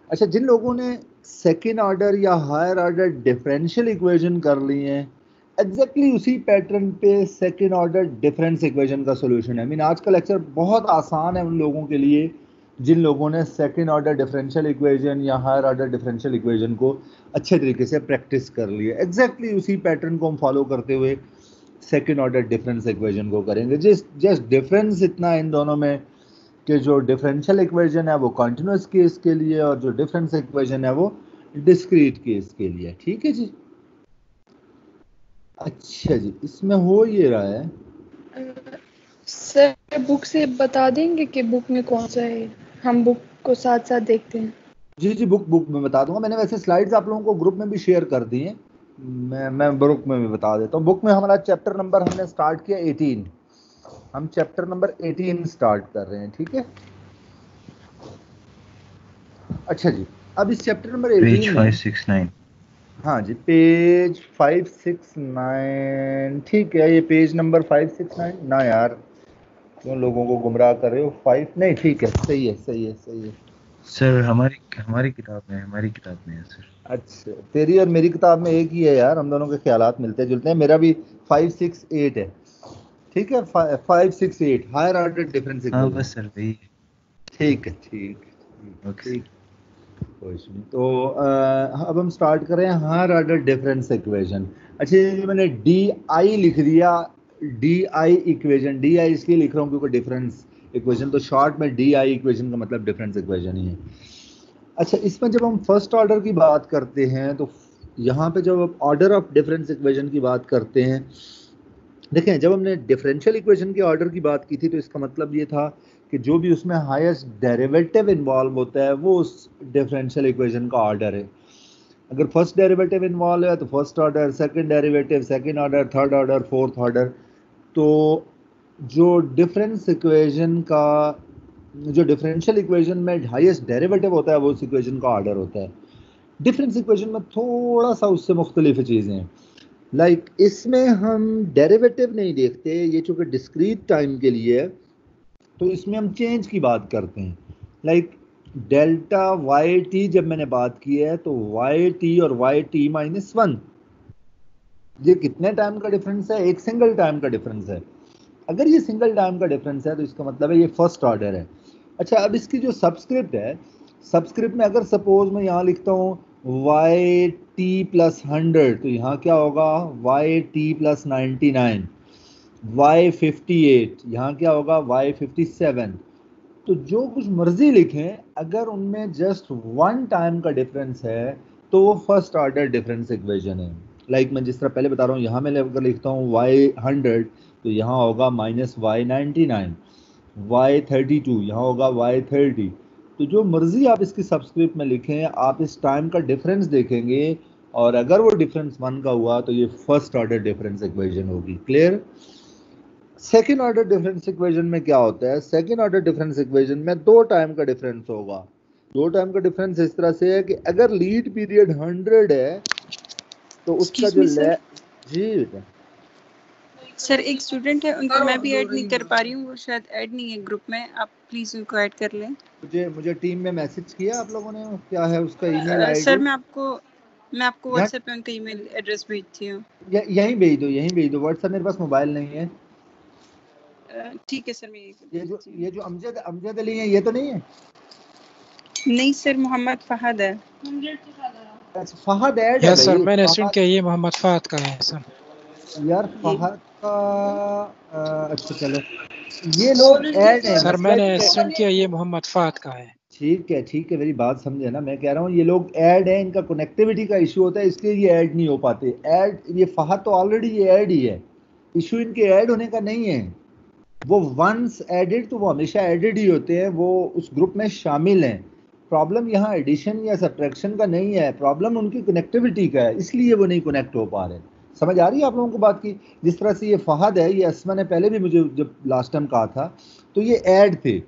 अच्छा, जिन लोगों ने सेकेंड ऑर्डर या हायर ऑर्डर डिफरेंशियल इक्वेशन कर ली है, एग्जैक्टली उसी पैटर्न पे सेकेंड ऑर्डर डिफरेंस इक्वेशन का सोल्यूशन है। I mean, आज का लेक्चर बहुत आसान है उन लोगों के लिए जिन लोगों ने सेकेंड ऑर्डर डिफरेंशियल इक्वेशन या हायर ऑर्डर डिफरेंशियल इक्वेशन को अच्छे तरीके से प्रैक्टिस कर ली है। एग्जैक्टली उसी पैटर्न को हम फॉलो करते हुए सेकेंड ऑर्डर डिफरेंस इक्वेशन को करेंगे। जस्ट डिफरेंस इतना है इन दोनों में कि जो डिफरेंशियल इक्वेशन है वो कॉन्टिन्यूस केस के लिए और जो डिफरेंस इक्वेशन है वो डिस्क्रीट केस के लिए। ठीक है जी। अच्छा जी, इसमें हो ये रहा है सर बुक से बता देंगे कि बुक में कौन सा है, हम बुक को साथ साथ देखते हैं। जी, बुक में बता दूंगा। मैंने वैसे स्लाइड्स आप लोगों को ग्रुप में भी शेयर कर दी हैं। मैं बुक में भी बता देता हूँ। बुक में हमारा चैप्टर नंबर हमने स्टार्ट किया 18। हम चैप्टर नंबर 18 स्टार्ट कर रहे हैं। ठीक है। अच्छा जी, अब इस चैप्टर नंबर 18 पेज 569। हाँ जी, पेज 569। ठीक है, ये पेज नंबर 569 ना यार, क्यों लोगों को गुमराह कर रहे हो। 5 नहीं, ठीक है, सही है। सर हमारी किताब में है सर। अच्छा, तेरी और मेरी किताब में एक ही है यार, हम दोनों के ख्यालात मिलते जुलते हैं। मेरा भी 568 है। ठीक है, 568 हायर ऑर्डर डिफरेंस हाँ इक्वेशन। बस सर वही है। ठीक है। ओके। तो अब हम स्टार्ट कर रहे हैं हायर ऑर्डर डिफरेंस इक्वेशन। अच्छा, ये मैंने डी आई लिख दिया, D I equation. D I इसलिए लिख रहा हूँ क्योंकि डिफरेंस इक्वेशन तो शॉर्ट में डी आई इक्वेशन का मतलब डिफरेंस इक्वेशन ही है। अच्छा, इसमें जब हम फर्स्ट ऑर्डर की बात करते हैं तो यहाँ पे जब आप ऑर्डर ऑफ डिफरेंस इक्वेशन की बात करते हैं, देखें जब हमने डिफरेंशियल इक्वेशन के ऑर्डर की बात की थी तो इसका मतलब ये था कि जो भी उसमें हाईएस्ट डेरिवेटिव इन्वॉल्व होता है वो उस डिफरेंशियल इक्वेशन का ऑर्डर है। अगर फर्स्ट डेरिवेटिव इन्वॉल्व है तो first order, second derivative second order, third order, fourth order. तो जो डिफरेंस इक्वेशन का, जो डिफरेंशियल इक्वेशन में हाईएस्ट डेरिवेटिव होता है वो उस इक्वेशन का ऑर्डर होता है। डिफरेंस इक्वेशन में थोड़ा सा उससे मुख्तलिफ चीज़ें हैं। लाइक इसमें हम डेरिवेटिव नहीं देखते, ये चूंकि डिस्क्रीट टाइम के लिए है तो इसमें हम चेंज की बात करते हैं। लाइक डेल्टा वाई टी जब मैंने बात की है तो वाई टी और वाई टी माइनस 1, ये कितने टाइम का डिफरेंस है? एक सिंगल टाइम का डिफरेंस है। अगर ये सिंगल टाइम का डिफरेंस है तो इसका मतलब है ये फर्स्ट ऑर्डर है। अच्छा, अब इसकी जो सबस्क्रिप्ट है, सबस्क्रिप्ट में अगर सपोज मैं यहाँ लिखता हूँ वाई टी प्लस 100 तो यहाँ क्या होगा वाई टी प्लस 99, वाई 58 यहाँ क्या होगा वाई 57। तो जो कुछ मर्जी लिखें, अगर उनमें जस्ट वन टाइम का डिफरेंस है तो वो फर्स्ट ऑर्डर डिफरेंस इक्वेशन है। लाइक मैं जिस तरह पहले बता रहा हूँ, यहाँ मैं अगर लिखता हूँ वाई 100 तो यहाँ होगा माइनस वाई 99, वाई 32 यहाँ होगा वाई 30। तो जो मर्जी आप इसकी सबस्क्रिप्ट में लिखें, आप इस टाइम का डिफरेंस देखेंगे और अगर वो डिफरेंस 1 का हुआ तो ये फर्स्ट ऑर्डर डिफरेंस इक्वेशन होगी। Clear? Second order difference equation में क्या होता है? सेकेंड ऑर्डर डिफरेंस इक्वेशन में दो टाइम का डिफरेंस होगा। दो टाइम का डिफरेंस इस तरह से है कि अगर लीड पीरियड 100 है तो उसका जो जी बेटा सर एक स्टूडेंट है, उनको मैं भी ऐड नहीं कर पा रही हूँ, वो शायद ऐड नहीं है ग्रुप में, आप प्लीज उनको ऐड कर लें। मुझे टीम में मैसेज किया आप लोगों ने, क्या है उसका ईमेल आईडी? सर मैं आपको व्हाट्सएप पे उनका ईमेल एड्रेस भेजती हूँ। यहीं भेज दो। व्हाट्सएप मेरे पास मोबाइल नहीं है। ठीक है सर, मैं ये जो अमजद अली है ये तो नहीं है? नहीं सर, मोहम्मद फहद है। अच्छा, फहद ऐड है सर, मैंने सुन के ये मोहम्मद फहद का है सर। यार फहद का अच्छा चलो, ये लोग ऐड हैं सर, मैंने सुन के ये मोहम्मद फहद का है। ठीक है, मेरी बात समझे ना। मैं कह रहा हूँ ये लोग ऐड हैं, इनका कनेक्टिविटी का इशू होता है इसलिए ये ऐड नहीं हो पाते। ऐड ये फहद तो ऑलरेडी ये ऐड ही है, इशू इनके ऐड होने का नहीं है। वो वंस एडिड तो वो हमेशा एडिड ही होते हैं, वो उस ग्रुप में शामिल हैं। प्रॉब्लम यहाँ एडिशन या सब्ट्रैक्शन का नहीं है, प्रॉब्लम उनकी कनेक्टिविटी का है, इसलिए वो नहीं कनेक्ट हो पा रहे। समझ आ रही है आप लोगों को बात की? जिस तरह से ये फहद है, ये अस्मा ने पहले भी मुझे जब लास्ट टाइम कहा था तो ये ऐड थे।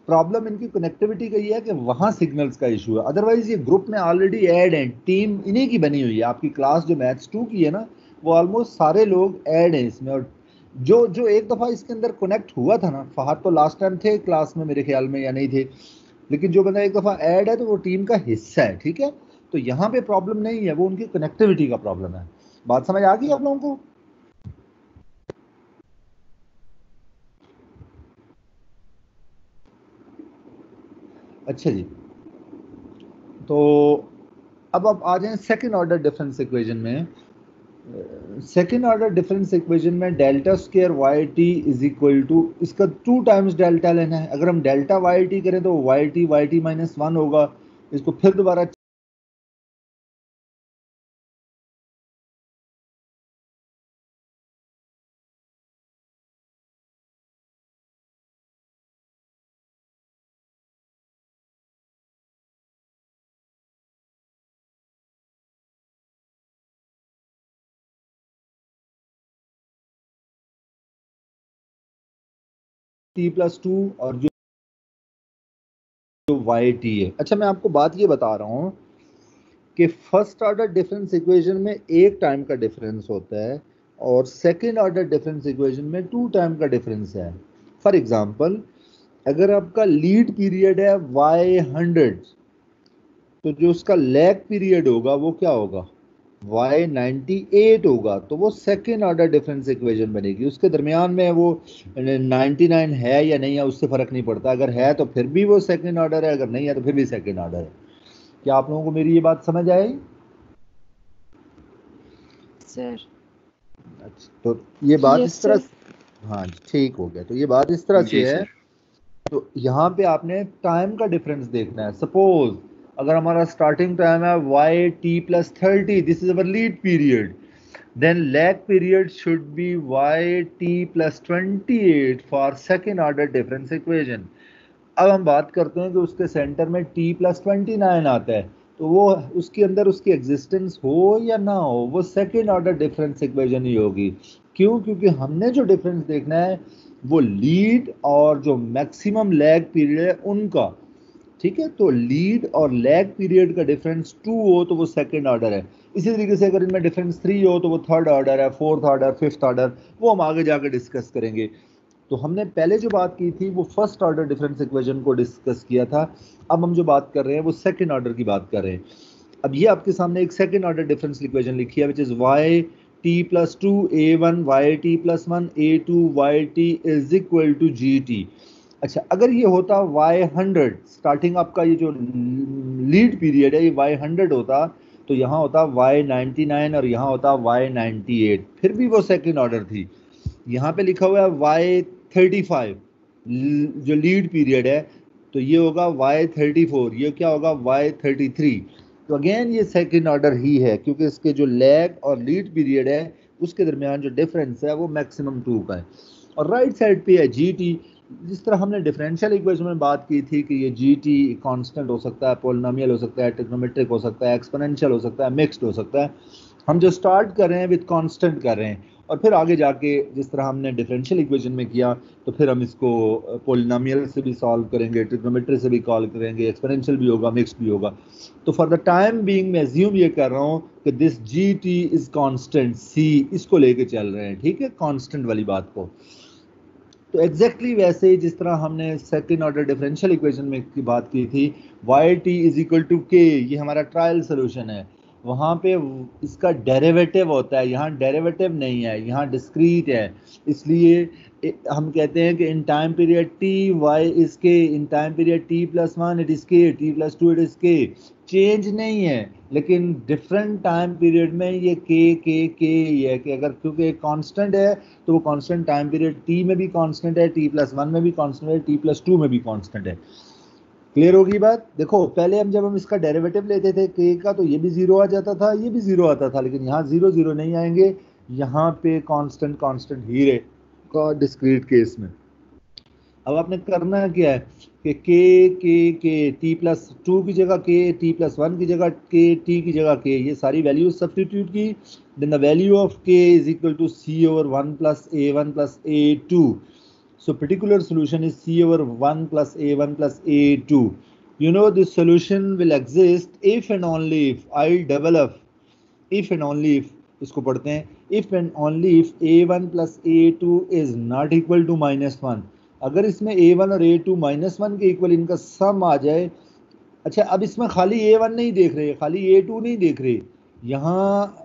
प्रॉब्लम इनकी कनेक्टिविटी का ये है कि वहाँ सिग्नल्स का इशू है, अदरवाइज ये ग्रुप में ऑलरेडी ऐड हैं, टीम इन्हीं की बनी हुई है। आपकी क्लास जो मैथ्स 2 की है ना, वो ऑलमोस्ट सारे लोग ऐड हैं इसमें। और जो एक दफ़ा इसके अंदर कनेक्ट हुआ था ना, फहद तो लास्ट टाइम थे क्लास में मेरे ख्याल में या नहीं थे, लेकिन जो बंदा एक दफा ऐड है तो वो टीम का हिस्सा है, ठीक है। तो यहाँ पे प्रॉब्लम नहीं है, वो उनकी कनेक्टिविटी का प्रॉब्लम है। बात समझ आ गई आप लोगों को? अच्छा जी, तो अब आप आ जाएं सेकेंड ऑर्डर डिफरेंस इक्वेशन में। सेकेंड ऑर्डर डिफरेंस इक्वेशन में delta square Y T is equal to, इसका 2 टाइम्स डेल्टा लेना है। अगर हम डेल्टा वाई टी करें तो वाई टी माइनस 1 होगा। इसको फिर दोबारा टी प्लस 2 और जो वाई टी है। अच्छा, मैं आपको बात ये बता रहा हूँ कि फर्स्ट ऑर्डर डिफरेंस इक्वेशन में एक टाइम का डिफरेंस होता है और सेकेंड ऑर्डर डिफरेंस इक्वेशन में 2 टाइम का डिफरेंस है। फॉर एग्जाम्पल, अगर आपका लीड पीरियड है y100, तो जो उसका लैग पीरियड होगा वो क्या होगा, y98 होगा। तो वो सेकेंड ऑर्डर डिफरेंस इक्वेशन बनेगी। उसके दरमियान में वो 99 है या नहीं है उससे फर्क नहीं पड़ता। अगर है तो फिर भी वो सेकेंड ऑर्डर है, अगर नहीं है तो फिर भी सेकेंड ऑर्डर है। क्या आप लोगों को मेरी ये बात समझ आई? सर अच्छा, तो ये बात Yes, इस तरह sir. हाँ जी, ठीक हो गया। तो ये बात इस तरह जी से है। तो यहाँ पे आपने टाइम का डिफरेंस देखना है। सपोज अगर हमारा स्टार्टिंग टाइम है Y T plus 30, this is our lead period, then lag period should be Y T plus 28 for second order difference equation. अब हम बात करते हैं कि उसके सेंटर में t प्लस 29 आता है, तो वो उसके अंदर उसकी एग्जिस्टेंस हो या ना हो, वो सेकेंड ऑर्डर डिफरेंस इक्वेशन ही होगी। क्यों? क्योंकि हमने जो डिफरेंस देखना है वो लीड और जो मैक्सिमम लैग पीरियड है उनका, ठीक है। तो लीड और लैग पीरियड का डिफरेंस 2 हो तो वो सेकेंड ऑर्डर है। इसी तरीके से अगर इनमें डिफरेंस 3 हो तो वो थर्ड ऑर्डर है, फोर्थ ऑर्डर, फिफ्थ ऑर्डर, वो हम आगे जाकर डिस्कस करेंगे। तो हमने पहले जो बात की थी वो फर्स्ट ऑर्डर डिफरेंस इक्वेशन को डिस्कस किया था। अब हम जो बात कर रहे हैं वो सेकंड ऑर्डर की बात कर रहे हैं। अब ये आपके सामने एक सेकंड ऑर्डर डिफरेंस इक्वेशन लिखी है which is Y T plus 2 a1 Y T plus 1 a2 Y T is equal to G T. अच्छा, अगर ये होता y100, स्टार्टिंग आपका ये जो लीड पीरियड है ये y100 होता, तो यहाँ होता y99 और यहाँ होता y98, फिर भी वो सेकंड ऑर्डर थी। यहाँ पे लिखा हुआ है y35 जो लीड पीरियड है, तो ये होगा y34, ये क्या होगा y33। तो अगेन ये सेकंड ऑर्डर ही है क्योंकि इसके जो लैग और लीड पीरियड है उसके दरमियान जो डिफरेंस है वो मैक्सिमम 2 का है। और राइट साइड पे है जी टी। जिस तरह हमने डिफरेंशियल इक्वेशन में बात की थी कि ये जी टी कॉन्स्टेंट हो सकता है, पोलिनोमियल हो सकता है, ट्रिग्नोमेट्रिक हो सकता है, एक्सपोनेंशियल हो सकता है, मिक्स्ड हो सकता है। हम जो स्टार्ट कर रहे हैं विद कांस्टेंट कर रहे हैं और फिर आगे जाके जिस तरह हमने डिफरेंशियल इक्वेशन में किया तो फिर हम इसको पोलिनोमियल से भी सॉल्व करेंगे, ट्रिग्नोमेट्री से भी कॉल करेंगे, एक्सपोनेंशियल भी होगा, मिक्स्ड भी होगा। तो फॉर द टाइम बीइंग मैं अज्यूम ये कर रहा हूँ कि this G T is constant C, इसको लेके चल रहे हैं, ठीक है, कांस्टेंट वाली बात को। तो एग्जैक्टली वैसे ही जिस तरह हमने सेकेंड ऑर्डर डिफरेंशियल इक्वेशन में की बात की थी, Y T is equal to K, ये हमारा ट्रायल सोल्यूशन है, वहाँ पे इसका डेरिवेटिव होता है, यहाँ डेरिवेटिव नहीं है, यहाँ डिस्क्रीट है। इसलिए हम कहते हैं कि in time period T Y is K, in time period T plus 1 it is K, T plus 2 it is K. Change नहीं है, लेकिन डिफरेंट टाइम पीरियड में ये के ही है कि अगर क्योंकि एक कांस्टेंट है तो वो कांस्टेंट टाइम पीरियड टी में भी कांस्टेंट है, टी प्लस 1 में भी कांस्टेंट है, टी प्लस 2 में भी कांस्टेंट है। क्लियर होगी बात? देखो पहले हम जब हम इसका डेरिवेटिव लेते थे के का तो ये भी 0 आ जाता था, ये भी 0 आता था, लेकिन यहाँ 0 0 नहीं आएंगे, यहाँ पे कांस्टेंट कांस्टेंट ही रहेगा डिस्क्रीट केस में। अब आपने करना क्या है कि के टी प्लस 2 की जगह के, टी प्लस 1 की जगह के, टी की जगह के, ये सारी वैल्यूज सब्स्टिट्यूट की। Then the value of K is equal to C over 1 plus a1 plus a2। So particular solution is C over 1 plus A1 plus A2. You know this solution will exist if and only if, I'll develop, if and only if, इसको पढ़ते हैं, if and only if A1 plus A2 is not equal to -1, अगर इसमें A1 और A2 -1 के equal इनका सम आ जाए। अच्छा, अब इसमें खाली A1 नहीं देख रहे, खाली A2 नहीं देख रहे, यहाँ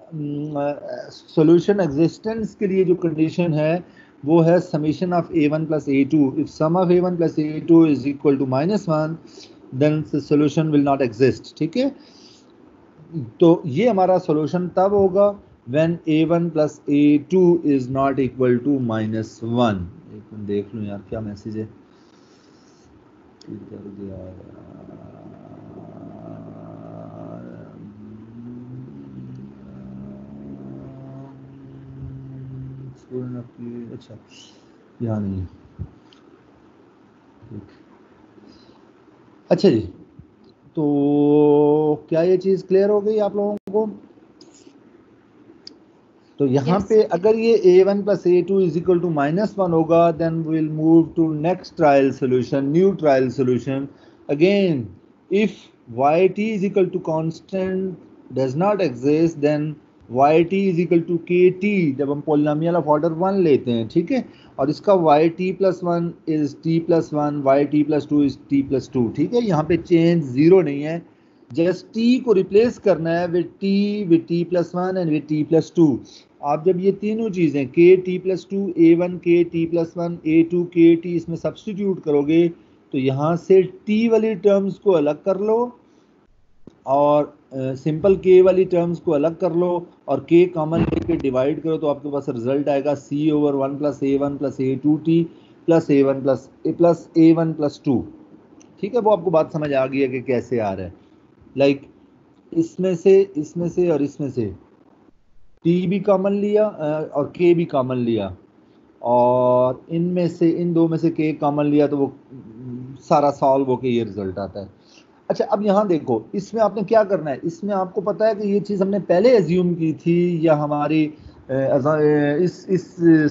सॉल्यूशन एग्जिस्टेंस के लिए जो कंडीशन है वो है summation of A1 plus A2। If sum of A1 plus A2 is equal to -1 then solution will not exist. ठीक है, तो ये हमारा सॉल्यूशन तब होगा when A1 plus A2 is not equal to -1। एक मिनट देख लूं यार क्या मैसेज है, इधर गया अच्छा यहाँ नहीं है। अच्छा जी, तो क्या ये चीज क्लियर हो गई आप लोगों को? तो यहाँ पे अगर ये A1 plus A2 is equal to -1 होगा then will move to next trial solution, new trial solution. Again if yt is equal to constant does not exist then yt is equal to kt जब हम polynomial of order 1 लेते हैं। ठीक है, और इसका yt plus 1 is t plus 1, yt plus 2 is t plus 2। ठीक है, यहाँ पे चेंज जीरो नहीं है, जस्ट t को रिप्लेस करना है with t plus 1 and with t plus 2। आप जब ये तीनों चीजें के टी प्लस 2, A1 के टी प्लस 1, A2 के टी इसमें सब्स्टिट्यूट करोगे तो यहाँ से टी वाली टर्म्स को अलग कर लो और सिंपल के वाली टर्म्स को अलग कर लो और के कॉमन लेके डिवाइड करो तो आपके पास रिजल्ट आएगा c over 1 plus A1 plus A2t plus A1 plus A1 plus 2। ठीक है, वो आपको बात समझ आ गई है कि कैसे आ रहा है। लाइक इसमें से और इसमें से t भी कॉमन लिया और k भी कॉमन लिया और इनमें से इन दो में से k कॉमन लिया तो वो सारा सॉल्व होके ये रिजल्ट आता है। अच्छा, अब यहाँ देखो, इसमें आपने क्या करना है, इसमें आपको पता है कि ये चीज़ हमने पहले एज्यूम की थी या हमारी इस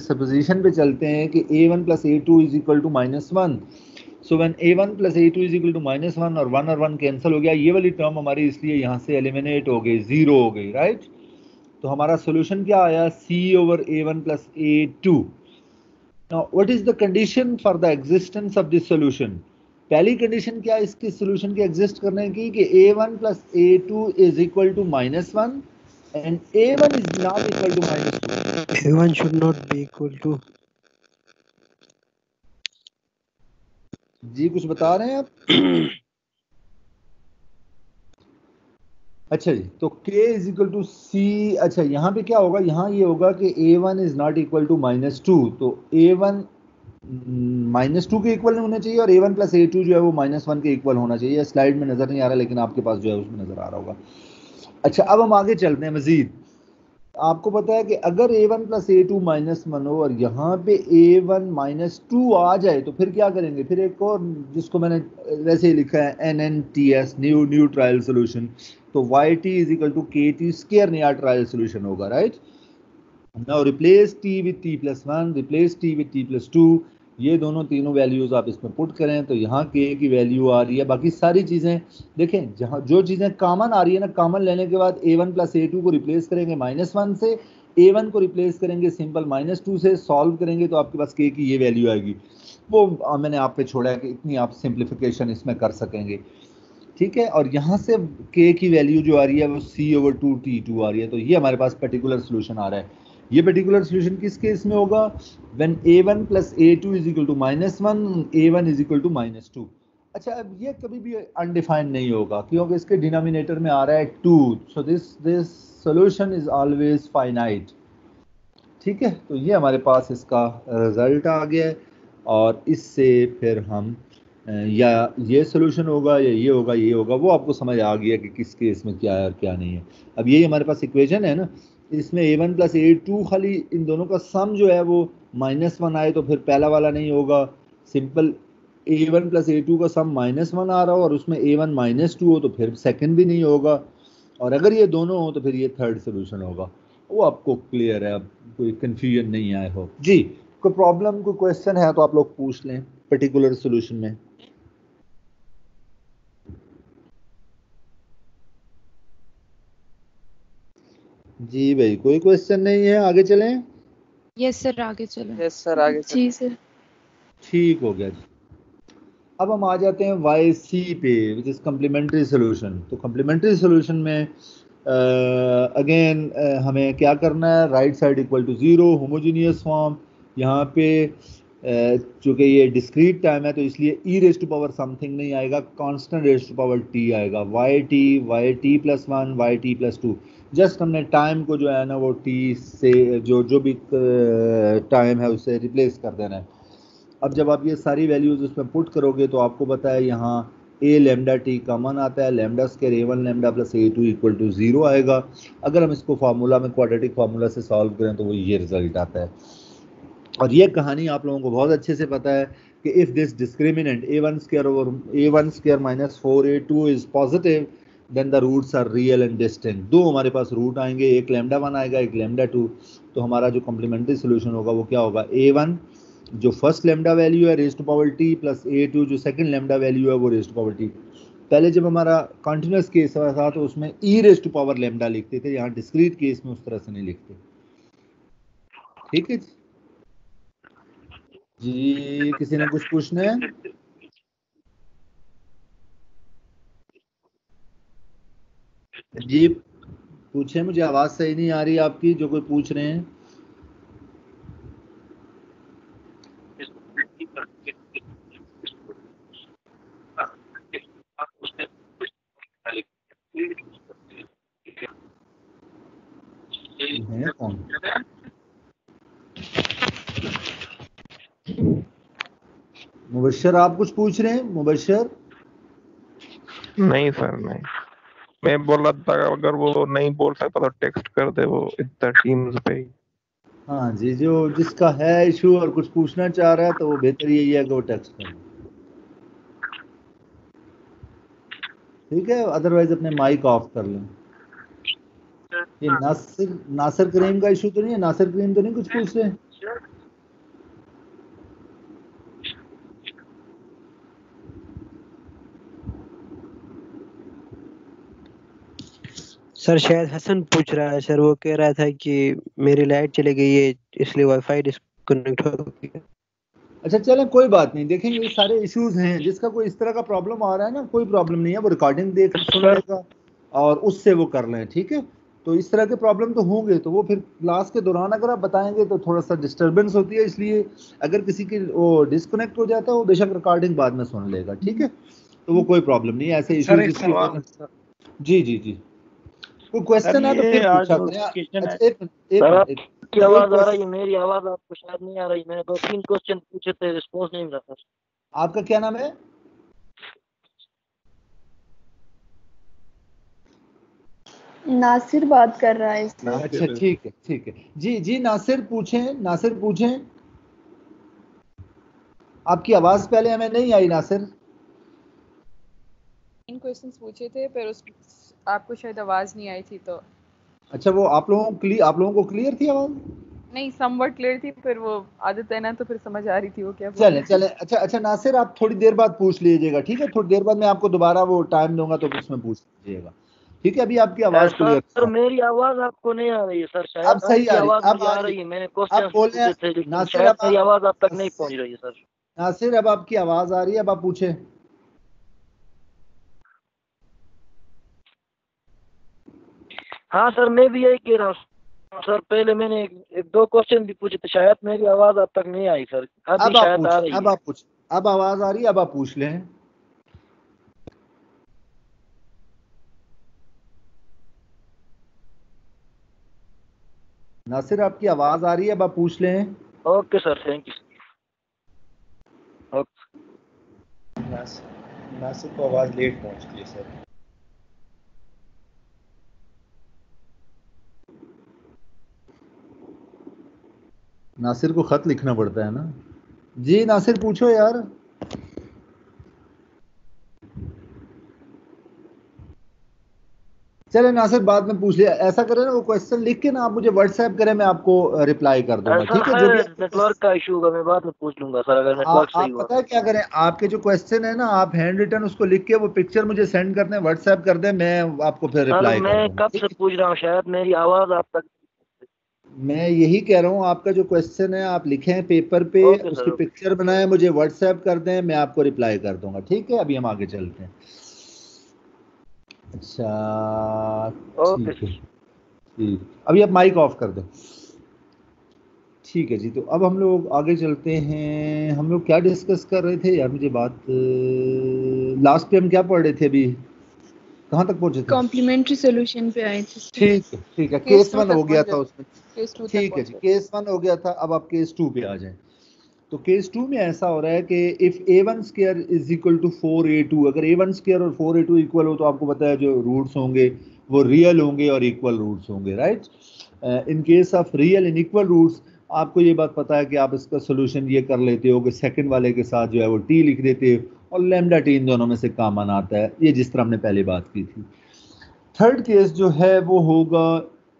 सपोजिशन पे चलते हैं कि A1 plus A2 is equal to -1। So when A1 plus A2 is equal to -1 और 1 कैंसिल हो गया, ये वाली टर्म हमारी इसलिए यहाँ से एलिमिनेट हो गई, जीरो हो गई, राइट। तो हमारा सॉल्यूशन क्या आया, c over A1 plus A2। Now what is the condition for the existence of this solution? पहली कंडीशन क्या इसके सॉल्यूशन के एग्जिस्ट करने की कि A1 plus A2 is equal to -1 and A1 is not equal to -2। A1 should not be equal to जी कुछ बता रहे हैं आप? अच्छा जी, तो k is equal to c। अच्छा, यहाँ पे क्या होगा, यहाँ ये होगा कि A1 is not equal to -2, तो A1 -2 के इक्वल होना चाहिए और A1 प्लस A2 जो है वो -1 के इक्वल होना चाहिए। स्लाइड में नजर नहीं आ रहा लेकिन आपके पास जो है उसमें नजर आ रहा होगा। अच्छा, अब हम आगे चलते हैं मजीद। आपको पता है कि अगर A1 प्लस A2 -1 हो और यहाँ पे A1 -2 आ जाए तो फिर क्या करेंगे, फिर एक और जिसको मैंने वैसे ही लिखा है NNTS, न्यू ट्रायल सोल्यूशन। तो YT is equal to KT square नया ट्रायल सोल्यूशन होगा, right. Now replace T with T plus 1, replace T with T plus 2, ये दोनों तीनों वैल्यूज आप इसमें पुट करें तो यहाँ k की वैल्यू आ रही है। बाकी सारी चीजें देखें, जहाँ जो चीजें कॉमन आ रही है ना, कॉमन लेने के बाद A1 प्लस A2 को रिप्लेस करेंगे -1 से, A1 को रिप्लेस करेंगे सिंपल -2 से, सॉल्व करेंगे तो आपके पास k की ये वैल्यू आएगी। वो मैंने आप पे छोड़ा है कि इतनी आप सिंप्लीफिकेशन इसमें कर सकेंगे। ठीक है, और यहाँ से k की वैल्यू जो आ रही है वो c ओवर 2t2 आ रही है। तो ये हमारे पास पर्टिकुलर सोल्यूशन आ रहा है। ये पर्टिकुलर सोल्यूशन किस केस में होगा, when A1 plus A2 is equal to -1, A1 is equal to -2। अच्छा, अब ये कभी भी अनडिफाइंड नहीं होगा क्योंकि इसके डिनोमिनेटर में आ रहा है 2, so this solution is always finite. ठीक है, तो ये हमारे पास इसका रिजल्ट आ गया है और इससे फिर हम या ये सोल्यूशन होगा या ये होगा, ये होगा, वो आपको समझ आ गया कि किस केस में क्या है और क्या नहीं है। अब यही हमारे पास इक्वेशन है ना, इसमें A1 प्लस A2 खाली इन दोनों का सम जो है वो -1 आए तो फिर पहला वाला नहीं होगा। सिंपल A1 प्लस A2 का सम -1 आ रहा हो और उसमें A1 -2 हो तो फिर सेकंड भी नहीं होगा, और अगर ये दोनों हो तो फिर ये थर्ड सोल्यूशन होगा। वो आपको क्लियर है, अब कोई कंफ्यूजन नहीं आए हो जी। कोई प्रॉब्लम, कोई क्वेश्चन है तो आप लोग पूछ लें पर्टिकुलर सोल्यूशन में। जी भाई, कोई क्वेश्चन नहीं है, आगे चलें। यस सर, आगे चलो। यस सर, आगे जी सर। ठीक हो गया जी। अब हम आ जाते हैं वाई सी पे, विच इज कम्प्लीमेंट्री सोल्यूशन। तो कम्प्लीमेंट्री सोल्यूशन में अगेन हमें क्या करना है, right side equal to 0, homogeneous form. यहाँ पे चूंकि ये डिस्क्रीट टाइम है तो इसलिए E raise to power something नहीं आएगा, constant raise to power T आएगा, Y T plus 1 Y T plus 2। Just हमने टाइम को जो है ना वो टी से जो भी टाइम है उससे रिप्लेस कर देना है। अब जब आप ये सारी वैल्यूज उसमें पुट करोगे तो आपको पता है यहाँ ए लेमडा टी कॉमन आता है, lambda square A one lambda plus A two equal to 0 आएगा। अगर हम इसको फार्मूला में क्वाड्रेटिक फार्मूला से सॉल्व करें तो वो ये रिजल्ट आता है। और ये कहानी आप लोगों को बहुत अच्छे से पता है कि if this discriminant a1 square over a1 square minus 4a2 is positive then the roots are real and distinct. दो हमारे पास रूट आएंगे, एक लेमडा 1 आएगा, एक लेमडा 2। तो हमारा जो कॉम्प्लीमेंट्री सोल्यूशन होगा वो क्या होगा, a1 जो फर्स्ट लेमडा वैल्यू है raise to power T plus a2 जो सेकंड लेमडा वैल्यू है वो रेज टू पावर टी। पहले जब हमारा कॉन्टिन्यूस केस था तो उसमें ई रेज टू पावर लेमडा लिखते थे, यहाँ डिस्क्रीट केस में उस तरह से नहीं लिखते। ठीक है जी, किसी ने कुछ पूछना है? जी पूछे, मुझे आवाज सही नहीं आ रही आपकी, जो कोई पूछ रहे हैं। है कौन? मुबश्शिर आप कुछ पूछ रहे हैं? मुबश्शिर नहीं सर नहीं, मैं बोला था अगर वो नहीं बोल सकता तो टेक्स्ट कर दे वो इतना टीम्स पे। हाँ जी, जो जिसका है इशू और कुछ पूछना चाह रहा है तो वो बेहतर यही है कि वो टेक्स्ट करे। ठीक है, अदरवाइज अपने माइक ऑफ कर लें। ये नासिर करीम का इशू तो नहीं है? नासिर करीम तो नहीं कुछ पूछ रहे हैं? सर शायद हसन पूछ रहा है सर, वो कह रहा था कि मेरी लाइट चली गई है इसलिए वाईफाई डिस्कनेक्ट हो गया। अच्छा चलें, कोई बात नहीं, देखें ये सारे इश्यूज हैं। जिसका कोई इस तरह का प्रॉब्लम आ रहा है ना, कोई प्रॉब्लम नहीं है, वो रिकॉर्डिंग देख सुन लेगा और उससे वो कर लें। ठीक है, तो इस तरह के प्रॉब्लम तो होंगे, तो वो फिर क्लास के दौरान अगर आप बताएंगे तो थोड़ा सा डिस्टर्बेंस होती है, इसलिए अगर किसी की वो डिस्कनेक्ट हो जाता है वो बेशक रिकॉर्डिंग बाद में सुन लेगा। ठीक है, तो वो कोई प्रॉब्लम नहीं है, ऐसे इश्यूज। जी जी जी, कोई क्वेश्चन है तो फिर पूछा करें। की आवाज आ रही है? मेरी आवाज आपको शायद नहीं आ रही। मैंने 2-3 क्वेश्चन पूछे थे, रिस्पांस नहीं मिला सर। आपका क्या नाम है? नासिर बात कर रहा है इसमें। अच्छा ठीक है ठीक है जी जी, नासिर पूछें, नासिर पूछें। आपकी आवाज पहले हमें नहीं आई नासिर। इन क्वेश्चंस पूछे थे पर उस आपको शायद आवाज नहीं आई थी तो। अच्छा, वो आप लोगों को क्लियर थी आवाज? नहीं, समवट क्लियर थी, फिर वो आदत है ना तो फिर समझ आ रही थी वो क्या बोल चले चले। अच्छा अच्छा नासिर, आप थोड़ी देर बाद पूछ लीजिएगा। ठीक है, थोड़ी देर बाद मैं आपको दोबारा वो टाइम दूंगा तो उसमें पूछ लीजिएगा। ठीक है, अभी आपकी आवाज क्लियर। सर मेरी आवाज आपको नहीं आ रही है सर, शायद अब सही आ रही है, अब आ रही है। मैंने क्वेश्चन पूछे थे लेकिन नासिर, शायद मेरी आवाज आप तक नहीं पहुंच रही है सर। नासिर अब आपकी आवाज आ रही है, अब आप पूछे। हाँ सर, मैं भी यही कह रहा हूँ सर। पहले मैंने एक 2 क्वेश्चन भी पूछे थे, शायद मेरी आवाज अब तक नहीं आई सर। अब शायद आ रही है। अब आप पूछ, अब आवाज आ रही है, अब आप पूछ लें। नासिर आपकी आवाज आ रही है, अब आप पूछ लें। Okay sir, thank you. Okay. Nasir को आवाज लेट पहुंचती है सर। नासिर को खत लिखना पड़ता है ना। जी नासिर पूछो यार। चले नासिर बाद में पूछ लिया। ऐसा करें ना, वो क्वेश्चन लिख के ना आप मुझे व्हाट्सएप करें, मैं आपको रिप्लाई कर दूंगा। ठीक है, जो भी नेटवर्क का इशू होगा मैं बाद में पूछ लूंगा सर, अगर नेटवर्क सही हुआ। पता है क्या करें, आपके जो क्वेश्चन है ना, आप हैंड रिटन उसको लिख के वो पिक्चर मुझे सेंड कर दें, व्हाट्सएप कर दें, मैं आपको फिर रिप्लाई मैं कब से पूछ रहा हूँ, शायद मेरी आवाज आप तक। मैं यही कह रहा हूँ, आपका जो क्वेश्चन है आप लिखें पेपर पे, ओके उसकी सर। पिक्चर बनाएं, मुझे व्हाट्सएप कर दें, मैं आपको रिप्लाई कर दूंगा। ठीक है, अभी हम आगे चलते हैं। अच्छा ओके ठीक है, ठीक, अभी आप माइक ऑफ कर दें। ठीक है जी, तो अब हम लोग आगे चलते हैं। हम लोग क्या डिस्कस कर रहे थे यार, मुझे बात लास्ट पे हम क्या पढ़ रहे थे, अभी कहाँ तक पहुंचे थे? कॉम्प्लीमेंट्री सोल्यूशन पे आए थे। ठीक है, ठीक है, केस केस 2 वन तक हो गया पहुंचे, था उसमें। केस 2 तक ठीक है जी, पहुंचे। केस वन हो गया था, अब आप केस टू पे आ जाएं। तो केस टू में ऐसा हो रहा है कि if a1 square is equal to 4a2, अगर a1 स्क्वायर और 4a2 इक्वल हो तो आपको पता है जो रूट्स होंगे वो रियल होंगे और इक्वल रूट्स होंगे, right. In case of real unequal roots आपको ये बात पता है कि आप इसका सोल्यूशन ये कर लेते हो कि सेकंड वाले के साथ जो है वो t लिख देते हो और लैम्डा t इन दोनों में से कॉमन आता है, ये जिस तरह हमने पहले बात की थी। थर्ड केस जो है वो होगा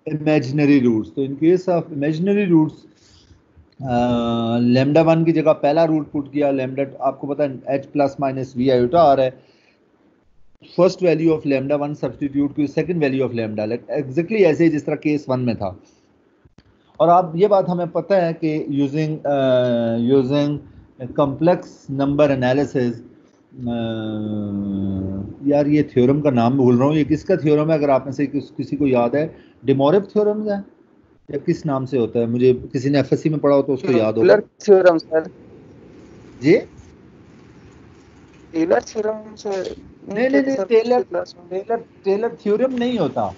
इमेजिनरी रूट्स। तो in case of imaginary roots lambda 1 की जगह पहला रूट पुट किया, लैम्डा आपको पता है h plus minus V iota आ रहा है, first value of lambda 1 substitute की second value of lambda, exactly ऐसे ही जिस तरह केस 1 में था। और आप ये बात हमें पता है कि यूजिंग कॉम्प्लेक्स नंबर एनालिसिस, यार ये थ्योरम का नाम भूल रहा हूँ, ये किसका थ्योरम है, अगर आप में से किसी को याद है? डेमोरिफ थ्योरम है या किस नाम से होता है? मुझे किसी ने एफएससी में पढ़ा हो तो उसको याद होगा। टेलर थ्योरम सर, जी टेलर थ्योरम से नहीं, टेलर थ्योरम नहीं होता।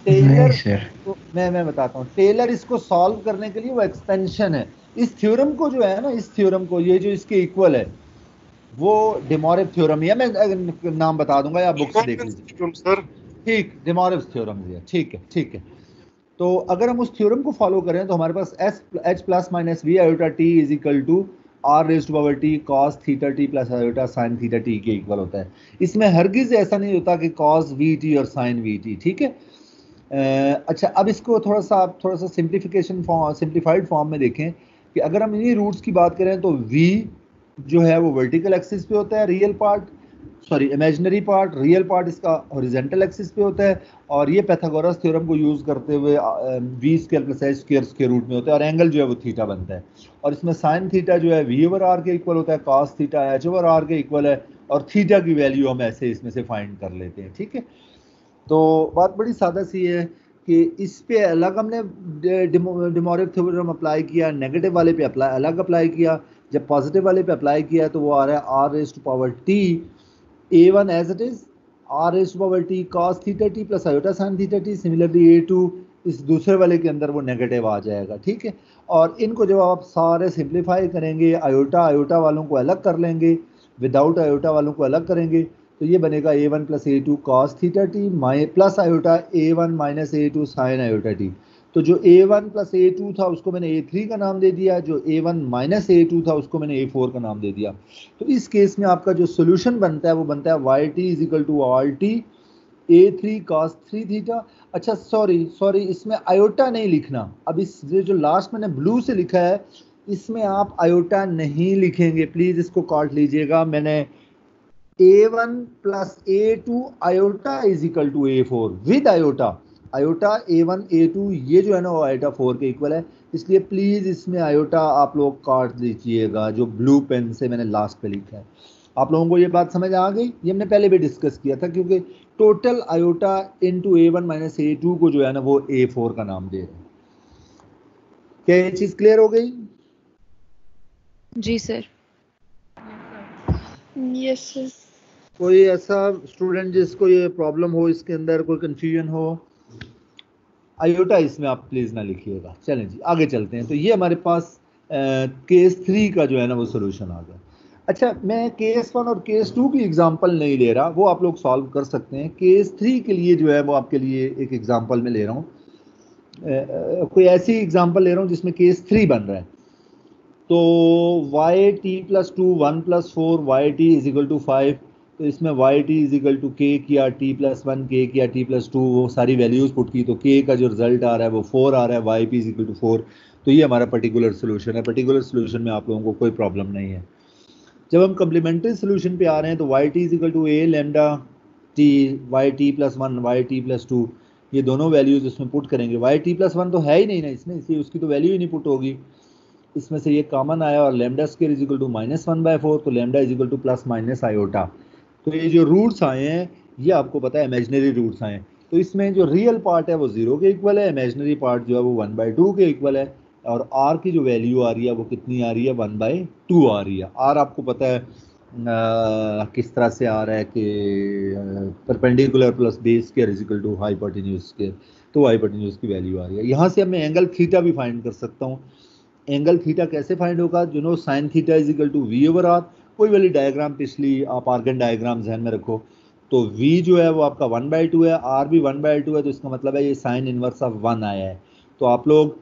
नहीं टेलर सर, तो मैं बताता हूँ, टेलर इसको सॉल्व करने के लिए वो एक्सपेंशन है। इस थ्योरम को जो है ना, इस थ्योरम को, ये जो इसके इक्वल है वो डेमोरिफ थ्योरम ही है। मैं नाम बता दूंगा या बुक से देख लीजिए सर। ठीक, डेमोरिफ थ्योरम है, ठीक है, ठीक है। तो अगर हम उस थ्योरम को फॉलो करें तो हमारे पास H plus minus V iota T is equal to R raised to power T cos theta T plus iota sine theta T के इक्वल होता है। इसमें हरगिज ऐसा नहीं होता कि कॉस वी टी और साइन वी टी, ठीक है। अच्छा, अब इसको थोड़ा सा सिंप्लीफाइड फॉर्म में देखें कि अगर हम इन्हीं रूट्स की बात करें तो v जो है वो वर्टिकल एक्सिस पे होता है, real part, sorry imaginary part, real part इसका हॉरिजॉन्टल एक्सिस पे होता है। और ये पैथागोरस थ्योरम को यूज करते हुए v square plus h square के रूट में होता है और एंगल जो है वो थीटा बनता है। और इसमें साइन थीटा जो है v ओवर आर के इक्वल होता है, cos theta h over R के इक्वल है, और थीटा की वैल्यू हम ऐसे इसमें से फाइंड कर लेते हैं, ठीक है। तो बात बड़ी सादा सी है कि इस पे अलग हमने डेमोरिफ थ्योरम अप्लाई किया, नेगेटिव वाले पे अलग अप्लाई किया, जब पॉजिटिव वाले पे अप्लाई किया तो वो आ रहा है R raised to power T a1 as it is R raised to power T cos theta T plus iota sine theta T. Similarly a2 इस दूसरे वाले के अंदर वो नेगेटिव आ जाएगा, ठीक है। और इनको जब आप सारे सिंप्लीफाई करेंगे, आयोटा वालों को अलग कर लेंगे, विदाउट आयोटा वालों को अलग करेंगे, तो ये बनेगा a1 plus a2 cos theta T plus iota a1 minus a2 sine iota T. तो जो a1 प्लस a2 था उसको मैंने a3 का नाम दे दिया, जो a1 माइनस a2 था उसको मैंने a4 का नाम दे दिया। तो इस केस में आपका जो सोल्यूशन बनता है वो बनता है yt is equal to rt a3 cos 3 theta. अच्छा सॉरी, इसमें आयोटा नहीं लिखना। अब इस जो लास्ट मैंने ब्लू से लिखा है इसमें आप आयोटा नहीं लिखेंगे, प्लीज इसको काट लीजिएगा। मैंने a1 plus a2 iota is equal to a4 with iota a1 a2 ये जो है ना वो आयोटा 4 के इक्वल है, इसलिए प्लीज इसमें आयोटा आप लोग काट दीजिएगा जो ब्लू पेन से मैंने लास्ट पे लिखा है। आप लोगों को ये बात समझ आ गई? ये हमने पहले भी डिस्कस किया था, क्योंकि total iota into a1 minus a2 को जो है ना वो a4 का नाम दे रहे हैं। क्या ये चीज क्लियर हो गई? जी सर। Yes sir. कोई ऐसा स्टूडेंट जिसको ये प्रॉब्लम हो, इसके अंदर कोई कंफ्यूजन हो? आयोटा इसमें आप प्लीज ना लिखिएगा। चलें जी आगे चलते हैं। तो ये हमारे पास केस 3 का जो है ना वो सोल्यूशन आ गया। अच्छा, मैं केस 1 और केस 2 की एग्जांपल नहीं ले रहा, वो आप लोग सॉल्व कर सकते हैं। केस 3 के लिए जो है वो आपके लिए एक एग्जांपल में ले रहा हूँ, कोई ऐसी एग्जांपल ले रहा हूँ जिसमें केस 3 बन रहा है। तो yt plus 2 1 plus 4 yt is equal to 5, तो इसमें yt is equal to k किया, t प्लस 1 k किया, t प्लस 2, वो सारी वैल्यूज पुट की, तो k का जो रिजल्ट आ रहा है वो 4 आ रहा है, yp इज इक्वल टू 4। तो ये हमारा पर्टिकुलर सोल्यूशन है। पर्टिकुलर सोल्यूशन में आप लोगों को कोई प्रॉब्लम नहीं है। जब हम कम्प्लीमेंट्री सोल्यूशन पे आ रहे हैं तो yt is equal to a lambda t yt plus 1 yt plus 2, ये दोनों वैल्यूज इसमें पुट करेंगे। वाई टी प्लस 1 तो है ही नहीं ना इसमें, इसलिए उसकी तो वैल्यू ही नहीं पुट होगी। इसमें से ये कॉमन आया और lambda square is equal to -1/4, तो lambda is equal to plus minus iota. तो ये जो रूट्स आए हैं ये आपको पता है इमेजिनरी रूट्स आए हैं, तो इसमें जो रियल पार्ट है वो 0 के इक्वल है, इमेजिनरी पार्ट जो है वो 1/2 के इक्वल है, और आर की जो वैल्यू आ रही है वो कितनी आ रही है, 1/2 आ रही है। आर आपको पता है किस तरह से आ रहा है कि perpendicular plus base square is equal to hypotenuse square, तो हाइपोटेन्यूज की वैल्यू आ रही है। यहाँ से अब मैं एंगल थीटा भी फाइंड कर सकता हूँ। एंगल थीटा कैसे फाइंड होगा, जो know sine theta is equal to V over R. कोई वाली डायग्राम पिछली आप आर्गन डायग्राम ध्यान में रखो, तो v जो है वो आपका 1/2 है, r भी 1/2 है, तो इसका मतलब है ये साइन इनवर्स ऑफ 1 आया है। तो आप लोग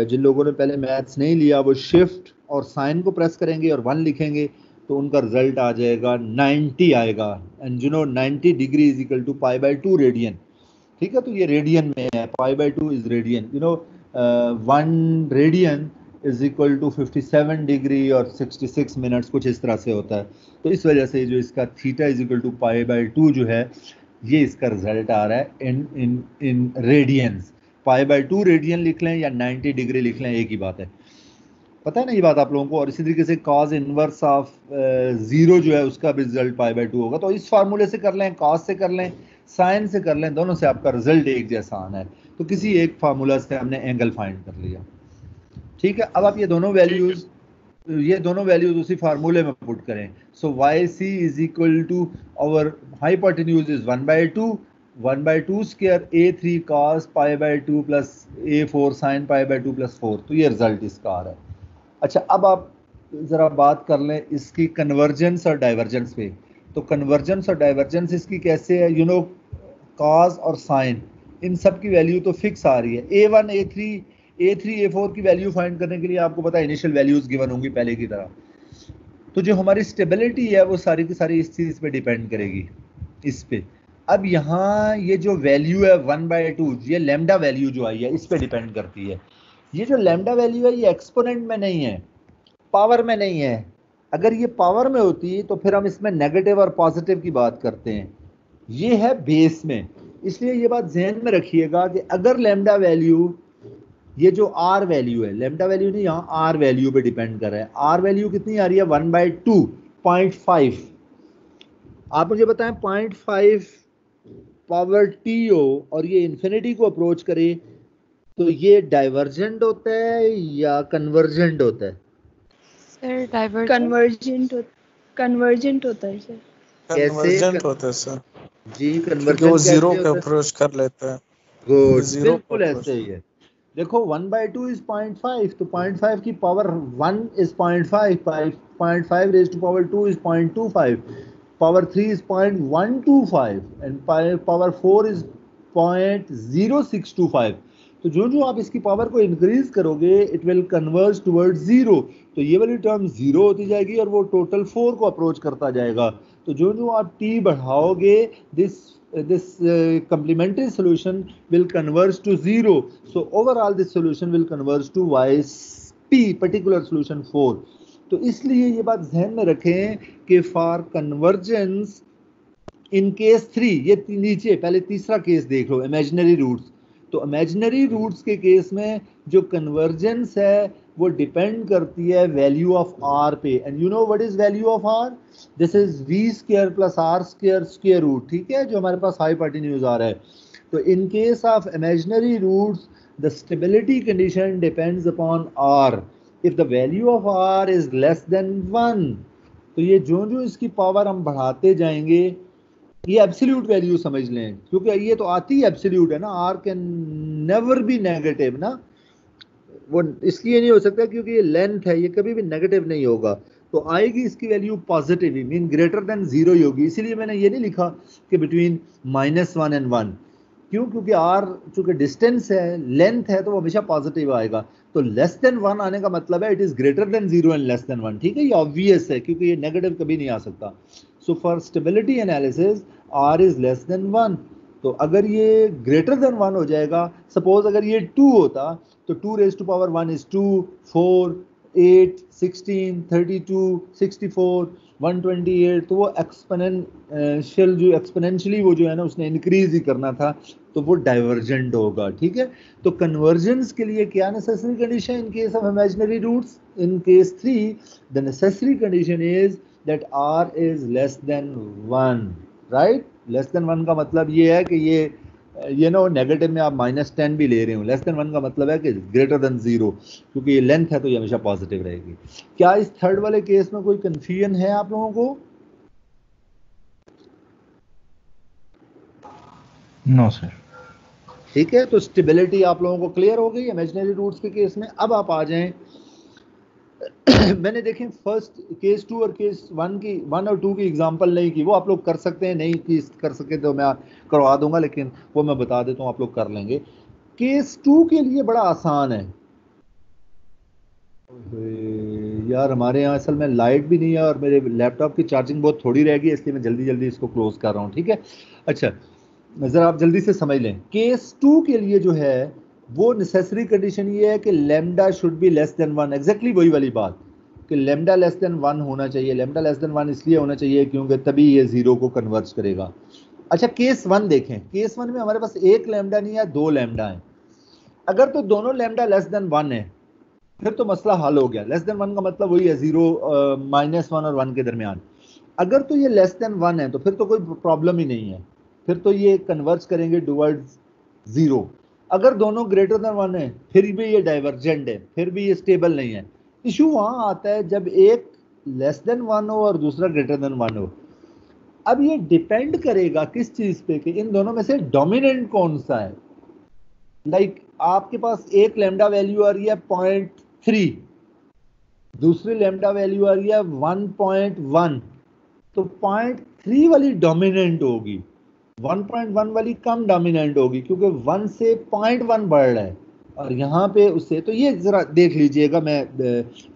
जिन लोगों ने पहले मैथ्स नहीं लिया वो शिफ्ट और साइन को प्रेस करेंगे और 1 लिखेंगे तो उनका रिजल्ट आ जाएगा 90 आएगा, and you know 90 degree is equal to π/2 radian. ठीक है, तो ये रेडियन में है, π/2 is radian, you know 1 radian is equal to 57 degree और 66 मिनट्स, कुछ इस तरह से होता है। तो इस वजह से जो इसका थीटा इज इक्वल टू π/2 जो है ये इसका रिजल्ट आ रहा है इन रेडियंस। π/2 रेडियन लिख लें या 90 डिग्री लिख लें, एक ही बात है, पता है ना ये बात आप लोगों को। और इसी तरीके से cos इनवर्स ऑफ 0 जो है उसका भी रिजल्ट π/2 होगा। तो इस फार्मूले से कर लें, cos से कर लें, साइन से कर लें, दोनों से आपका रिजल्ट एक जैसा आना है। तो किसी एक फार्मूला से हमने एंगल फाइंड कर लिया। ठीक है, अब आप ये दोनों वैल्यूज उसी फार्मूले में पुट करें। So YC is equal to our hypotenuse is 1/2 square A3 cos π/2 plus A4 sin π/2 plus 4, तो ये रिजल्ट इसका आ रहा है। अच्छा, अब आप जरा बात कर लें इसकी कन्वर्जेंस और डाइवर्जेंस पे। तो कन्वर्जेंस और डाइवर्जेंस इसकी कैसे है, यू नो cos और साइन इन सब की वैल्यू तो फिक्स आ रही है। A1 A3 A4 की वैल्यू फाइंड करने के लिए आपको पता है इनिशियल वैल्यूज गिवन होंगी पहले की तरह। तो जो हमारी स्टेबिलिटी है वो सारी की सारी इस चीज पे डिपेंड करेगी, इस पे। अब यहाँ ये जो वैल्यू है 1/2, ये लैम्डा वैल्यू जो आई है इस पे डिपेंड करती है। ये जो लैम्डा वैल्यू है ये एक्सपोनेंट में नहीं है, पावर में नहीं है। अगर ये पावर में होती तो फिर हम इसमें नेगेटिव और पॉजिटिव की बात करते हैं, ये है बेस में। इसलिए ये बात ध्यान में रखिएगा कि अगर लैम्डा वैल्यू, ये जो आर वैल्यू है, लैम्डा वैल्यू नहीं, यहाँ आर वैल्यू पे डिपेंड कर रहा है। आर वैल्यू कितनी आ रही है, 1/2, 0.5। आप मुझे बताएं 0.5 पावर टी हो और ये इन्फिनिटी को अप्रोच करे तो ये डाइवर्जेंट होता है या कन्वर्जेंट होता है? सर कन्वर्जेंट होता है सर। कन्वर्जेंट होता है सर जी, क्योंकि कन्वर्जेंट वो जीरो पे अप्रोच कर लेता है। गुड, जीरो बिल्कुल ऐसे ही है। देखो 1/2 इज 0.5, तो 0.5 की power 1 is 0.5, 0.5 raise to power 2 is 0.25, power 3 is 0.125 and power 4 is 0.0625। तो जो जो आप इसकी पावर को इंक्रीज करोगे इट विल कन्वर्ज टुवर्ड्स 0, तो ये वाली टर्म 0 होती जाएगी और वो टोटल 4 को अप्रोच करता जाएगा। तो जो जो आप t बढ़ाओगे this complementary solution will converge to 0. So overall this solution will converge to YP, particular solution 4. तो इसलिए ये बात ध्यान में रखें कि for convergence in case 3, ये नीचे पहले तीसरा केस देख लो, imaginary roots। तो imaginary roots के केस में जो convergence है वो डिपेंड करती है वैल्यू ऑफ r पे, and you know what is value of r, this is v square plus r square square root. ठीक है, जो हमारे पास हाइपोटेन्यूज आ रहा है। तो in case of imaginary roots the stability condition depends upon r। If the value of r is less than 1, तो ये जो जो इसकी पावर हम बढ़ाते जाएंगे, ये एब्सोल्यूट वैल्यू समझ लें, क्योंकि ये तो आती है एब्सोल्यूट है ना, r can never be negative ना, वो इसलिए नहीं हो सकता क्योंकि ये लेंथ है, ये कभी भी नेगेटिव नहीं होगा। तो आएगी इसकी वैल्यू पॉजिटिव ही, मीन ग्रेटर देन 0 ही होगी। इसीलिए मैंने ये नहीं लिखा कि बिटवीन -1 एंड 1, क्यों, क्योंकि r चूंकि डिस्टेंस है, लेंथ है, तो वो हमेशा पॉजिटिव आएगा। तो लेस देन 1 आने का मतलब है it is greater than 0 and less than 1। ठीक है, ये ऑब्वियस है क्योंकि ये नेगेटिव कभी नहीं आ सकता। So for stability analysis r is less than 1। तो अगर ये ग्रेटर देन 1 हो जाएगा, सपोज अगर ये 2 होता तो 2 रेज टू पावर 1 इज 2, 4, 8, 16, 32, 64, 128, तो वो एक्सपोनेंशियल जो एक्सपोनेंशियली वो जो है ना उसने इंक्रीज ही करना था, तो वो डाइवर्जेंट होगा। ठीक है, तो कन्वर्जेंस के लिए क्या necessary condition in case of imaginary roots? In case 3 the necessary condition is that r is less than 1, right. Less than 1 का मतलब ये है कि ये ना नेगेटिव में आप -10 भी ले रहे हो, लेस देन 1 का मतलब है कि ग्रेटर देन 0, क्योंकि ये लेंथ है तो ये हमेशा पॉजिटिव रहेगी। क्या इस थर्ड वाले केस में कोई कंफ्यूजन है आप लोगों को? No sir. ठीक है, तो स्टेबिलिटी आप लोगों को क्लियर हो गई इमेजिनरी रूट्स के केस में। अब आप आ जाएं मैंने देखें फर्स्ट केस 2 और केस 1 और 2 की एग्जांपल नहीं की, वो आप लोग कर सकते हैं, नहीं की कर सके तो मैं करवा दूंगा, लेकिन वो मैं बता देता हूँ, आप लोग कर लेंगे। केस 2 के लिए बड़ा आसान है यार, हमारे यहाँ असल में लाइट भी नहीं है और मेरे लैपटॉप की चार्जिंग बहुत थोड़ी रह गई, इसलिए मैं जल्दी जल्दी इसको क्लोज कर रहा हूँ। ठीक है, अच्छा जरा आप जल्दी से समझ लें। केस 2 के लिए जो है वो नेसेसरी कंडीशन ये है कि lambda should be less than 1, exactly वही वाली बात कि लैम्डा लेस देन 1 होना चाहिए। लैम्डा लेस देन 1 इसलिए होना चाहिए क्योंकि तभी ये 0 को कन्वर्ज करेगा। अच्छा केस 1 देखें, केस 1 में हमारे पास एक लैम्डा नहीं है, 2 लैम्डा है। अगर तो दोनों लैम्डा लेस देन 1 है फिर तो मसला हल हो गया। लेस देन 1 का मतलब वही है 0 -1 और 1 के दरमियान। अगर तो ये लेस देन 1 है तो फिर तो कोई प्रॉब्लम ही नहीं है, फिर तो ये कन्वर्ज करेंगे टुवर्ड्स 0। अगर दोनों ग्रेटर देन 1 है फिर भी ये डाइवर्जेंट है, फिर भी ये स्टेबल नहीं है। इशू वहां आता है जब एक लेस देन 1 हो और दूसरा ग्रेटर देन 1 हो। अब ये डिपेंड करेगा किस चीज पे कि इन दोनों में से डोमिनेंट कौन सा है। लाइक आपके पास एक लैम्डा वैल्यू आ रही है 0.3, दूसरी लैम्डा वैल्यू आ रही है 1.1, तो 0.3 वाली डोमिनेंट होगी, 1.1 वाली कम डोमिनेंट होगी, क्योंकि 1 से 0.1 बढ़ रहा है और यहाँ पे उससे। तो ये जरा देख लीजिएगा, मैं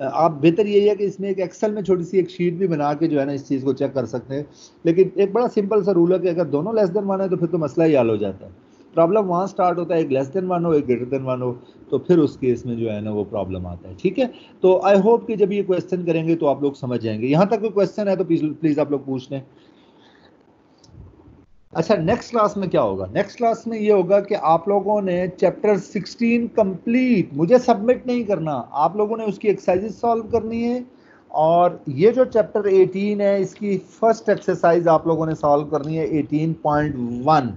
आप बेहतर यही है कि इसमें एक एक्सेल में छोटी सी एक शीट भी बना के जो है ना इस चीज़ को चेक कर सकते हैं। लेकिन एक बड़ा सिंपल सा रूल है कि अगर दोनों लेस देन 1 है तो फिर तो मसला ही हल हो जाता है। प्रॉब्लम वहाँ स्टार्ट होता है एक लेस देन 1 हो एक ग्रेटर देन 1 हो, तो फिर उस केस में जो है ना वो प्रॉब्लम आता है। ठीक है, तो आई होप कि जब ये क्वेश्चन करेंगे तो आप लोग समझ जाएंगे। यहाँ तक कोई क्वेश्चन है तो प्लीज आप लोग पूछ लें। अच्छा नेक्स्ट क्लास में क्या होगा? नेक्स्ट क्लास में ये होगा कि आप लोगों ने चैप्टर 16 कंप्लीट, मुझे सबमिट नहीं करना, आप लोगों ने उसकी एक्सरसाइजेस सॉल्व करनी है। और ये जो चैप्टर 18 है इसकी फर्स्ट एक्सरसाइज आप लोगों ने सॉल्व करनी है 18.1।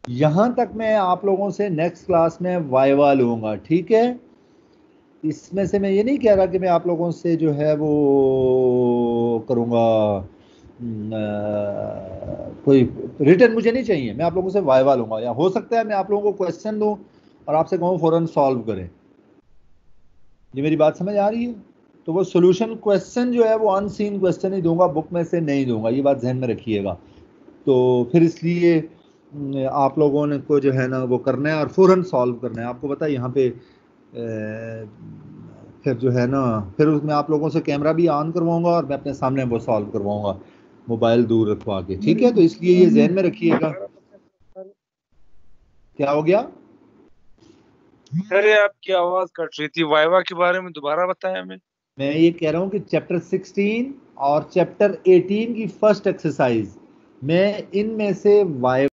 यहाँ तक मैं आप लोगों से नेक्स्ट क्लास में वाइवा लूँगा। ठीक है, इसमें से मैं ये नहीं कह रहा कि मैं आप लोगों से जो है वो करूँगा, कोई रिटर्न मुझे नहीं चाहिए, मैं आप लोगों से वाइवा लूँगा। या हो सकता है मैं आप लोगों को क्वेश्चन दूँ और आपसे कहूँ फ़ौरन सॉल्व करें। ये मेरी बात समझ आ रही है? तो वो सोल्यूशन क्वेश्चन जो है वो अनसीन क्वेश्चन ही दूंगा, बुक में से नहीं दूंगा, ये बात ध्यान में रखिएगा। तो फिर इसलिए आप लोगों ने को जो है ना वो करना है और फ़ौरन सॉल्व करना है। आपको पता है यहाँ पे फिर जो है ना फिर उसमें आप लोगों से कैमरा भी ऑन करवाऊंगा और मैं अपने सामने वो सॉल्व करवाऊंगा मोबाइल दूर रखवा के। ठीक है, तो इसलिए ये ध्यान में रखिएगा। क्या हो गया? अरे आपकी आवाज कट रही थी, वाइवा के बारे में दोबारा बताएं हमें। मैं ये कह रहा हूँ कि चैप्टर 16 और चैप्टर 18 की फर्स्ट एक्सरसाइज में इनमें से वाइवा